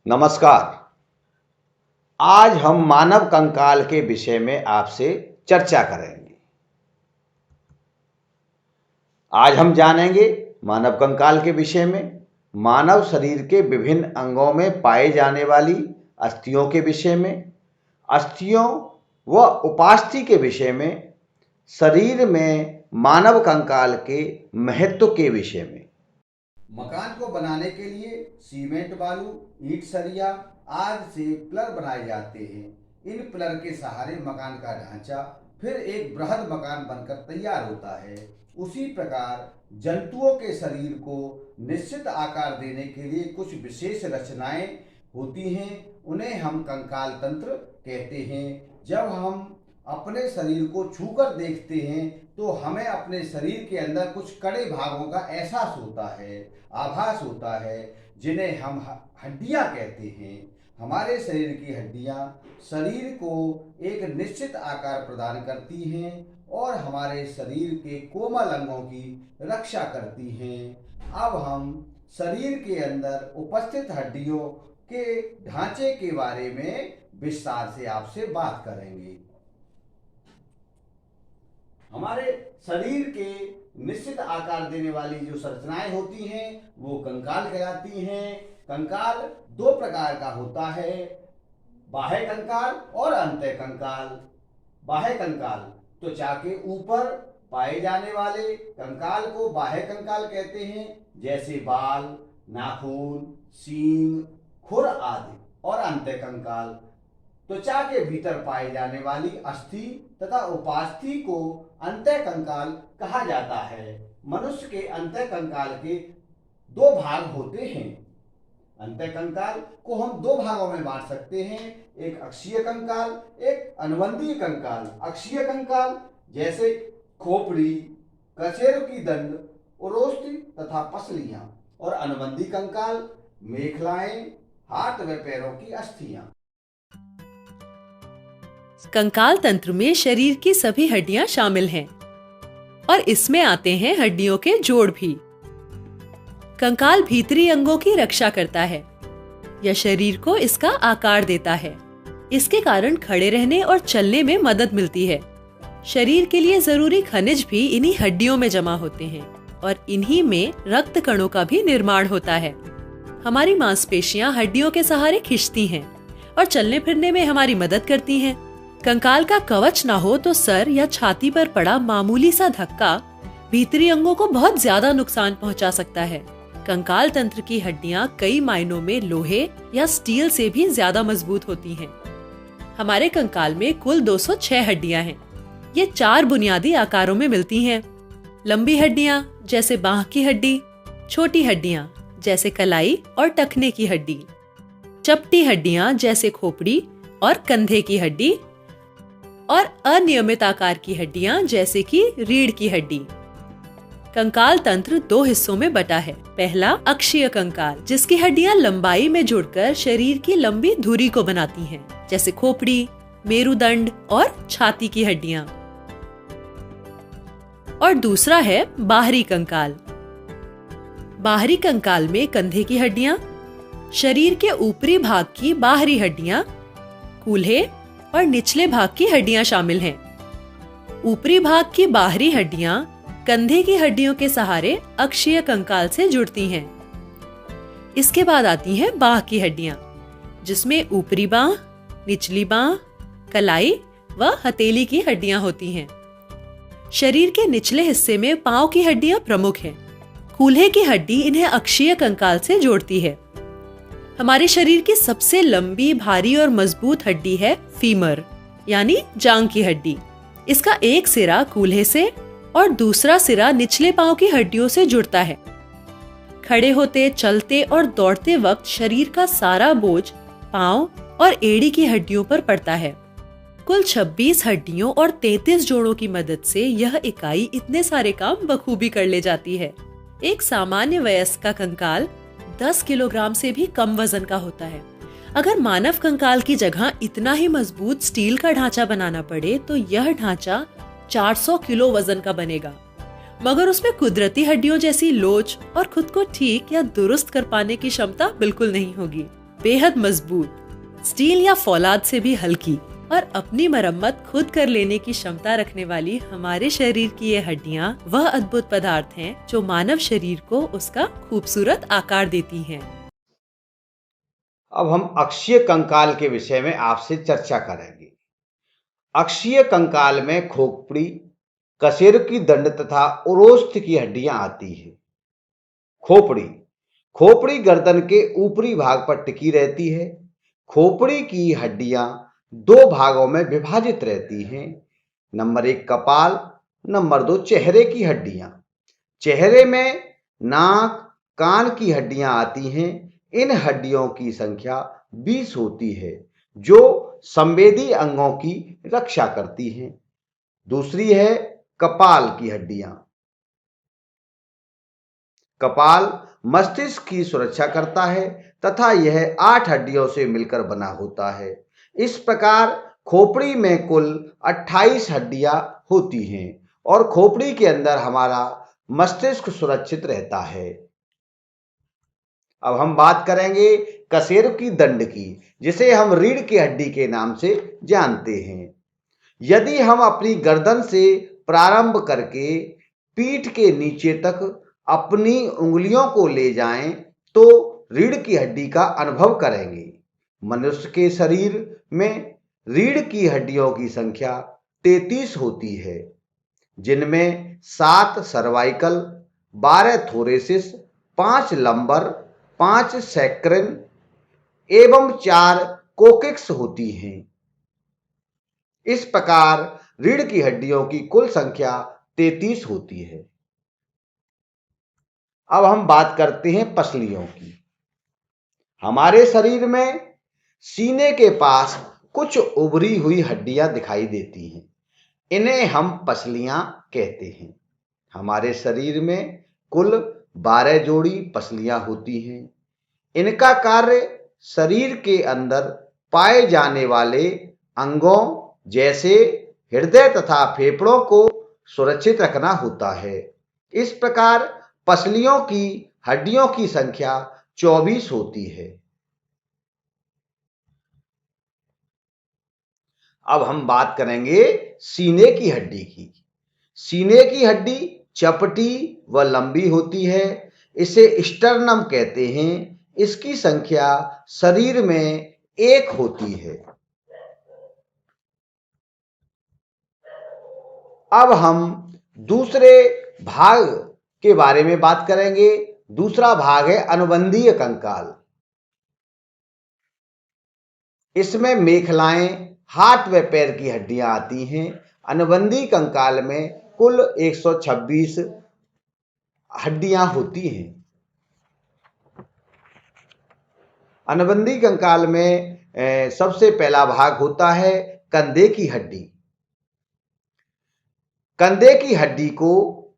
नमस्कार। आज हम मानव कंकाल के विषय में आपसे चर्चा करेंगे। आज हम जानेंगे मानव कंकाल के विषय में, मानव शरीर के विभिन्न अंगों में पाए जाने वाली अस्थियों के विषय में, अस्थियों व उपास्थि के विषय में, शरीर में मानव कंकाल के महत्व के विषय में। मकान को बनाने के लिए सीमेंट, बालू, ईंट, सरिया आदि से पिलर बनाए जाते हैं। इन पिलर के सहारे मकान का ढांचा फिर एक बृहद मकान बनकर तैयार होता है। उसी प्रकार जंतुओं के शरीर को निश्चित आकार देने के लिए कुछ विशेष रचनाएं होती हैं, उन्हें हम कंकाल तंत्र कहते हैं। जब हम अपने शरीर को छूकर देखते हैं तो हमें अपने शरीर के अंदर कुछ कड़े भागों का एहसास होता है, आभास होता है, जिन्हें हम हड्डियां कहते हैं। हमारे शरीर की हड्डियां शरीर को एक निश्चित आकार प्रदान करती हैं और हमारे शरीर के कोमल अंगों की रक्षा करती हैं। अब हम शरीर के अंदर उपस्थित हड्डियों के ढांचे के बारे में विस्तार से आपसे बात करेंगे। हमारे शरीर के निश्चित आकार देने वाली जो संरचनाएं होती हैं वो कंकाल कहलाती हैं। कंकाल दो प्रकार का होता है, बाह्य कंकाल और अंतः कंकाल। बाह्य कंकाल त्वचा के ऊपर पाए जाने वाले कंकाल को बाह्य कंकाल कहते हैं, जैसे बाल, नाखून, सींग, खुर आदि। और अंतः कंकाल त्वचा के भीतर पाई जाने वाली अस्थि तथा उपास्थि को अंतः कंकाल कहा जाता है। मनुष्य के अंतः कंकाल के दो भाग होते हैं। अंतः कंकाल को हम दो भागों में बांट सकते हैं, एक अक्षीय कंकाल, एक अनुबंधीय कंकाल। अक्षीय कंकाल जैसे खोपड़ी, कशेरुकी की दंड, उरोस्थि तथा पसलियां। और अनुबंधीय कंकाल मेखलाएं, हाथ व पैरों की अस्थियां। कंकाल तंत्र में शरीर की सभी हड्डियां शामिल हैं और इसमें आते हैं हड्डियों के जोड़ भी। कंकाल भीतरी अंगों की रक्षा करता है या शरीर को इसका आकार देता है। इसके कारण खड़े रहने और चलने में मदद मिलती है। शरीर के लिए जरूरी खनिज भी इन्हीं हड्डियों में जमा होते हैं और इन्हीं में रक्त कणों का भी निर्माण होता है। हमारी मांसपेशियां हड्डियों के सहारे खिंचती हैं और चलने फिरने में हमारी मदद करती हैं। कंकाल का कवच ना हो तो सर या छाती पर पड़ा मामूली सा धक्का भीतरी अंगों को बहुत ज्यादा नुकसान पहुंचा सकता है। कंकाल तंत्र की हड्डियां कई मायनों में लोहे या स्टील से भी ज्यादा मजबूत होती हैं। हमारे कंकाल में कुल 206 हड्डियां हैं। ये 4 बुनियादी आकारों में मिलती हैं। लंबी हड्डियां जैसे बांह की हड्डी, छोटी हड्डियां जैसे कलाई और टखने की हड्डी, चपटी हड्डियां जैसे खोपड़ी और कंधे की हड्डी, और अनियमित आकार की हड्डियां जैसे कि रीढ़ की हड्डी। कंकाल तंत्र 2 हिस्सों में बटा है। पहला अक्षीय कंकाल, जिसकी हड्डियां लंबाई में जुड़कर शरीर की लंबी धुरी को बनाती हैं, जैसे खोपड़ी, मेरुदंड और छाती की हड्डियां। और दूसरा है बाहरी कंकाल। बाहरी कंकाल में कंधे की हड्डियां, शरीर के ऊपरी भाग की बाहरी हड्डियां, कूल्हे और निचले भाग की हड्डियां शामिल हैं। ऊपरी भाग की बाहरी हड्डियां कंधे की हड्डियों के सहारे अक्षीय कंकाल से जुड़ती हैं। इसके बाद आती हैं बांह की हड्डियां, जिसमें ऊपरी बांह, निचली बांह, कलाई व हथेली की हड्डियां होती हैं। शरीर के निचले हिस्से में पांव की हड्डियां प्रमुख हैं। कूल्हे की हड्डी इन्हें अक्षीय कंकाल से जोड़ती है। हमारे शरीर की सबसे लंबी, भारी और मजबूत हड्डी है फीमर, यानी जांघ की हड्डी। इसका एक सिरा कूल्हे से और दूसरा सिरा निचले पांव की हड्डियों से जुड़ता है। खड़े होते, चलते और दौड़ते वक्त शरीर का सारा बोझ पांव और एड़ी की हड्डियों पर पड़ता है। कुल 26 हड्डियों और 33 जोड़ों की मदद से यह इकाई इतने सारे काम बखूबी कर ले जाती है। एक सामान्य वयस्क का कंकाल 10 किलोग्राम से भी कम वजन का होता है। अगर मानव कंकाल की जगह इतना ही मजबूत स्टील का ढांचा बनाना पड़े तो यह ढांचा 400 किलो वजन का बनेगा। मगर उसमें कुदरती हड्डियों जैसी लोच और खुद को ठीक या दुरुस्त कर पाने की क्षमता बिल्कुल नहीं होगी। बेहद मजबूत, स्टील या फौलाद से भी हल्की और अपनी मरम्मत खुद कर लेने की क्षमता रखने वाली हमारे शरीर की ये हड्डियां वह अद्भुत पदार्थ हैं जो मानव शरीर को उसका खूबसूरत आकार देती हैं। अब हम अक्षीय कंकाल के विषय में आपसे चर्चा करेंगे। अक्षीय कंकाल में खोपड़ी, कशेरुकी की दंड तथा उरोस्थ की हड्डियां आती है। खोपड़ी खोपड़ी गर्दन के ऊपरी भाग पर टिकी रहती है। खोपड़ी की हड्डियां दो भागों में विभाजित रहती हैं। नंबर 1 कपाल, नंबर 2 चेहरे की हड्डियां। चेहरे में नाक, कान की हड्डियां आती हैं। इन हड्डियों की संख्या 20 होती है जो संवेदी अंगों की रक्षा करती हैं। दूसरी है कपाल की हड्डियां। कपाल मस्तिष्क की सुरक्षा करता है तथा यह 8 हड्डियों से मिलकर बना होता है। इस प्रकार खोपड़ी में कुल 28 हड्डियां होती हैं और खोपड़ी के अंदर हमारा मस्तिष्क सुरक्षित रहता है। अब हम बात करेंगे कशेरुकी दंड की, जिसे हम रीढ़ की हड्डी के नाम से जानते हैं। यदि हम अपनी गर्दन से प्रारंभ करके पीठ के नीचे तक अपनी उंगलियों को ले जाएं तो रीढ़ की हड्डी का अनुभव करेंगे। मनुष्य के शरीर में रीढ़ की हड्डियों की संख्या 33 होती है, जिनमें 7 सर्वाइकल, 12 थोरेसिस, 5 लंबर, 5 सैक्रिन एवं 4 कोकिक्स होती हैं। इस प्रकार रीढ़ की हड्डियों की कुल संख्या 33 होती है। अब हम बात करते हैं पसलियों की। हमारे शरीर में सीने के पास कुछ उभरी हुई हड्डियां दिखाई देती हैं। इन्हें हम पसलियां कहते हैं। हमारे शरीर में कुल 12 जोड़ी पसलियां होती हैं। इनका कार्य शरीर के अंदर पाए जाने वाले अंगों जैसे हृदय तथा फेफड़ों को सुरक्षित रखना होता है। इस प्रकार पसलियों की हड्डियों की संख्या 24 होती है। अब हम बात करेंगे सीने की हड्डी की। सीने की हड्डी चपटी व लंबी होती है। इसे स्टर्नम कहते हैं। इसकी संख्या शरीर में 1 होती है। अब हम दूसरे भाग के बारे में बात करेंगे। दूसरा भाग है अनुबंधीय कंकाल। इसमें मेखलाएं, हाथ व पैर की हड्डियां आती हैं। अनुबंधी कंकाल में कुल 126 हड्डियां होती हैं। अनुबंधी कंकाल में सबसे पहला भाग होता है कंधे की हड्डी। कंधे की हड्डी को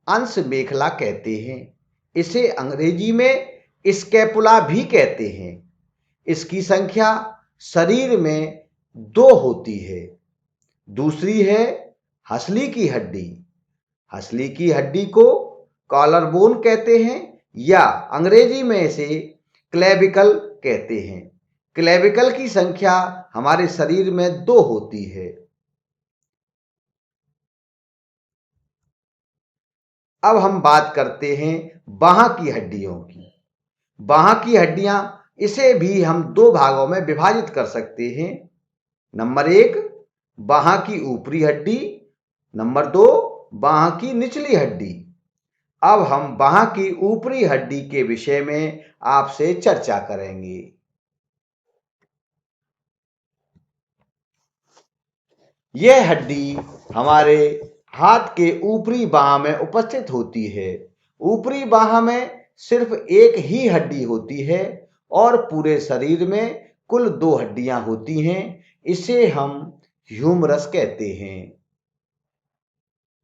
अंश मेखला कहते हैं। इसे अंग्रेजी में स्कैपुला भी कहते हैं। इसकी संख्या शरीर में 2 होती है। दूसरी है हंसली की हड्डी। हंसली की हड्डी को कॉलर बोन कहते हैं या अंग्रेजी में इसे क्लेविकल कहते हैं। क्लेविकल की संख्या हमारे शरीर में 2 होती है। अब हम बात करते हैं बाह की हड्डियों की। बाह की हड्डियां, इसे भी हम 2 भागों में विभाजित कर सकते हैं। नंबर 1 बाह की ऊपरी हड्डी, नंबर 2 बाह की निचली हड्डी। अब हम बाह की ऊपरी हड्डी के विषय में आपसे चर्चा करेंगे। यह हड्डी हमारे हाथ के ऊपरी बाह में उपस्थित होती है। ऊपरी बाह में सिर्फ एक ही हड्डी होती है और पूरे शरीर में कुल 2 हड्डियां होती हैं। इसे हम ह्यूमरस कहते हैं।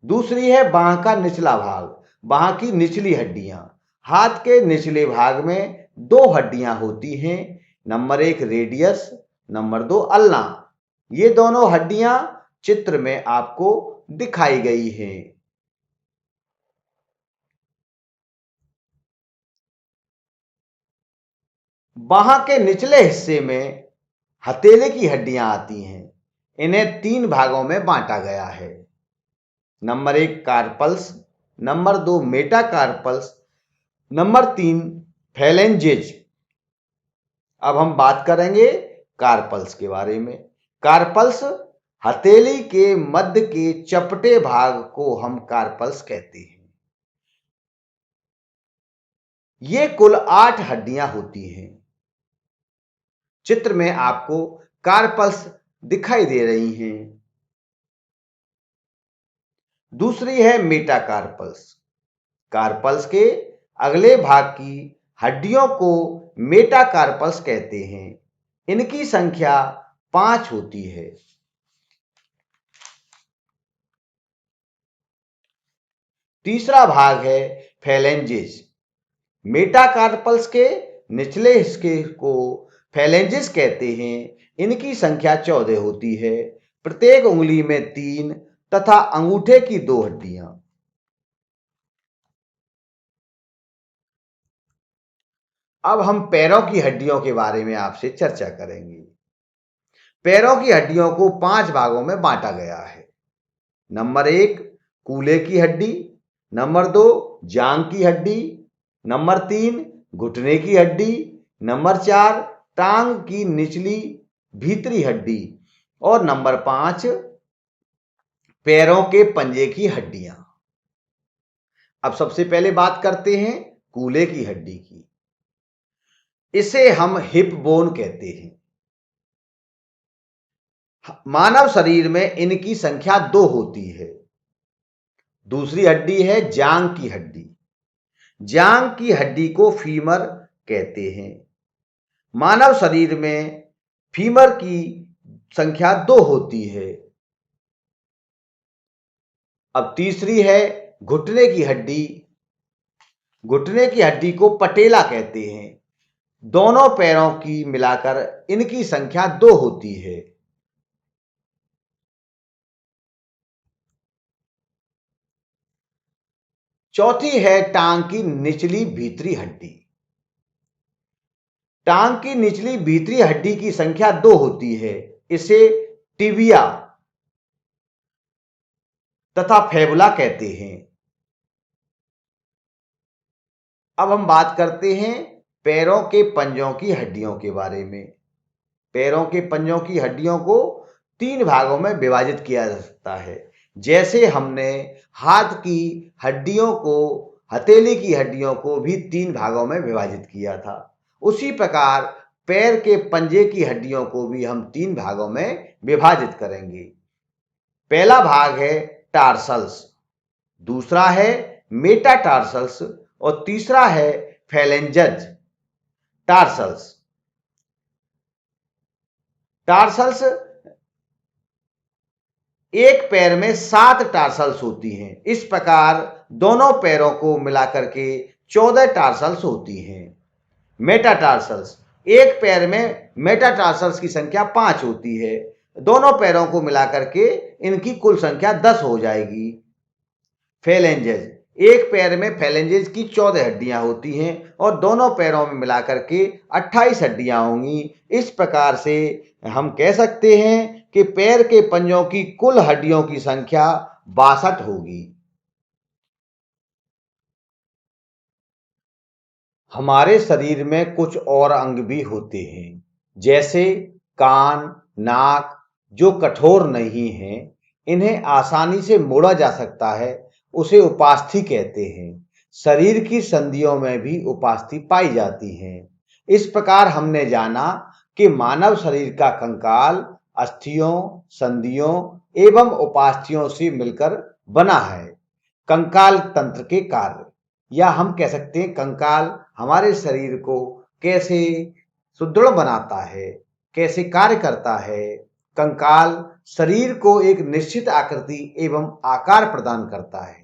दूसरी है बाह का निचला भाग, बाह की निचली हड्डियां। हाथ के निचले भाग में 2 हड्डियां होती हैं। Number 1 radius, number 2 ulna. ये दोनों हड्डियां चित्र में आपको दिखाई गई हैं। बाह के निचले हिस्से में हथेली की हड्डियां आती हैं। इन्हें 3 भागों में बांटा गया है। Number 1 carpals, number 2 metacarpals, number 3 phalanges. अब हम बात करेंगे कार्पल्स के बारे में। कार्पल्स हथेली के मध्य के चपटे भाग को हम कार्पल्स कहते हैं। ये कुल 8 हड्डियां होती हैं। चित्र में आपको कार्पल्स दिखाई दे रही हैं। दूसरी है मेटाकार्पल्स। कार्पल्स के अगले भाग की हड्डियों को मेटाकार्पल्स कहते हैं। इनकी संख्या 5 होती है। तीसरा भाग है फैलेंजेस। मेटाकार्पल्स के निचले हिस्से को फैलेंजेस कहते हैं। इनकी संख्या 14 होती है। प्रत्येक उंगली में 3 तथा अंगूठे की 2 हड्डियां। अब हम पैरों की हड्डियों के बारे में आपसे चर्चा करेंगे। पैरों की हड्डियों को 5 भागों में बांटा गया है। नंबर 1 कूल्हे की हड्डी, नंबर 2 जांघ की हड्डी, नंबर 3 घुटने की हड्डी, नंबर 4 टांग की निचली भीतरी हड्डी और नंबर 5 पैरों के पंजे की हड्डियां। अब सबसे पहले बात करते हैं कूल्हे की हड्डी की। इसे हम हिप बोन कहते हैं। मानव शरीर में इनकी संख्या 2 होती है। दूसरी हड्डी है जांघ की हड्डी। जांघ की हड्डी को फीमर कहते हैं। मानव शरीर में फीमर की संख्या 2 होती है। अब तीसरी है घुटने की हड्डी। घुटने की हड्डी को पटेला कहते हैं। दोनों पैरों की मिलाकर इनकी संख्या 2 होती है। चौथी है टांग की निचली भीतरी हड्डी। टांग की निचली भीतरी हड्डी की संख्या 2 होती है। इसे टिबिया तथा फेबुला कहते हैं। अब हम बात करते हैं पैरों के पंजों की हड्डियों के बारे में। पैरों के पंजों की हड्डियों को 3 भागों में विभाजित किया जा सकता है। जैसे हमने हाथ की हड्डियों को, हथेली की हड्डियों को भी 3 भागों में विभाजित किया था, उसी प्रकार पैर के पंजे की हड्डियों को भी हम 3 भागों में विभाजित करेंगे। पहला भाग है टार्सल्स, दूसरा है मेटाटार्सल्स और तीसरा है फैलेंजेज। टार्सल्स टार्सल्स एक पैर में 7 टार्सल्स होती हैं। इस प्रकार दोनों पैरों को मिलाकर के 14 टार्सल्स होती हैं। मेटाटार्सल्स एक पैर में मेटाटार्सल्स की संख्या 5 होती है। दोनों पैरों को मिलाकर के इनकी कुल संख्या 10 हो जाएगी। फैलेंजेज एक पैर में फैलेंजेज की 14 हड्डियां होती हैं और दोनों पैरों में मिलाकर के 28 हड्डियां होंगी। इस प्रकार से हम कह सकते हैं कि पैर के पंजों की कुल हड्डियों की संख्या 62 होगी। हमारे शरीर में कुछ और अंग भी होते हैं, जैसे कान, नाक, जो कठोर नहीं हैं। इन्हें आसानी से मोड़ा जा सकता है, उसे उपास्थि कहते हैं। शरीर की संधियों में भी उपास्थि पाई जाती हैं। इस प्रकार हमने जाना कि मानव शरीर का कंकाल अस्थियों, संधियों एवं उपास्थियों से मिलकर बना है। कंकाल तंत्र के कार्य, या हम कह सकते हैं कंकाल हमारे शरीर को कैसे सुदृढ़ बनाता है, कैसे कार्य करता है। कंकाल शरीर को एक निश्चित आकृति एवं आकार प्रदान करता है।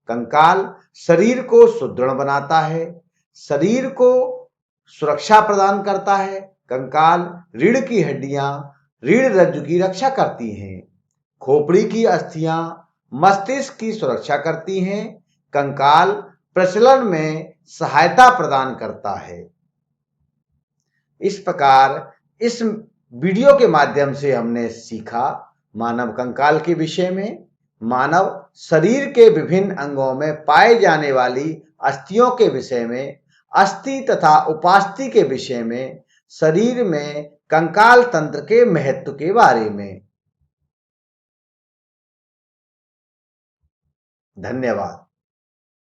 कंकाल शरीर को सुदृढ़ बनाता है, शरीर को सुरक्षा प्रदान करता है। कंकाल रीढ़ की हड्डियां रीढ़ रज्जु की रक्षा करती हैं। खोपड़ी की अस्थियां मस्तिष्क की सुरक्षा करती हैं। कंकाल प्रचलन में सहायता प्रदान करता है। इस प्रकार इस वीडियो के माध्यम से हमने सीखा मानव कंकाल के विषय में, मानव शरीर के विभिन्न अंगों में पाए जाने वाली अस्थियों के विषय में, अस्थि तथा उपास्थि के विषय में, शरीर में कंकाल तंत्र के महत्व के बारे में। धन्यवाद।